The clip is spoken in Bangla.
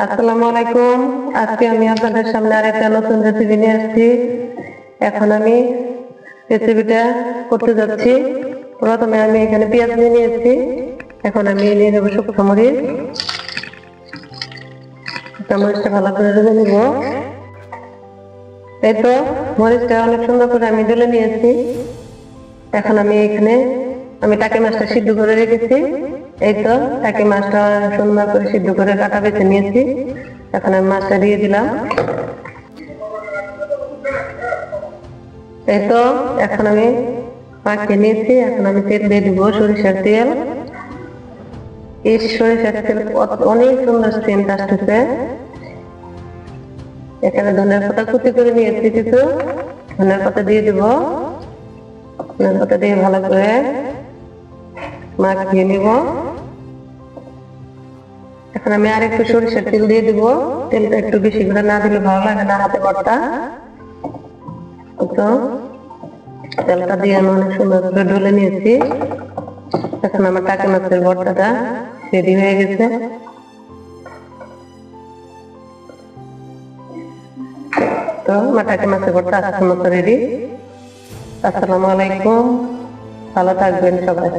আসসালামু আলাইকুম। আজকে আমি আপনাদের সামনে আরেকটা নতুন রেসিপি নিয়ে আসছি। এখন আমি রেসিপিটা করতে যাচ্ছি। প্রথমে আমি এখানে পেঁয়াজ নিয়ে নিয়েছি। এখন আমি নিয়ে নেবো শুকনো মরিচ। মরিচটা ভালো করে ঢেলে নেব। এই তো মরিচটা অনেক সুন্দর করে আমি ঢেলে নিয়েছি। এখন আমি এখানে টাকি মাছটা সিদ্ধ করে রেখেছি। এই তো টাকি মাছটা সুন্দর করে সিদ্ধ করে কাটা বেছে নিয়েছি। এখন আমি মাছটা দিয়ে দিলাম। এই তো এখন আমি মাখিয়ে নিয়েছি। এখন আমি তেল দিয়ে দিব, সরিষার তেল। এই সরিষার তেল অনেক সুন্দর সেন্ট আসতেছে। এখানে ধনের পাতা কুচি করে নিয়েছি কিছু, ধনের পাতা দিয়ে দিব। ধনের পাতা দিয়ে ভালো করে মাখিয়ে নিব। এখন আমি আর একটু সরিষার তেল দিয়ে দিব। তেলটা একটু বেশি করে না দিলে ভালো লাগে না হাতে ভর্তা। তো তেলটা দিয়ে আমি অনেক সুন্দর করে ঢেলে নিয়েছি। এখন আমার টাকি মাছের ভর্তাটা রেডি হয়ে গেছে। তো আমার টাকি মাছের ভর্তা আজকের মতো রেডি। আসসালামু আলাইকুম, ভালো থাকবেন সবাই।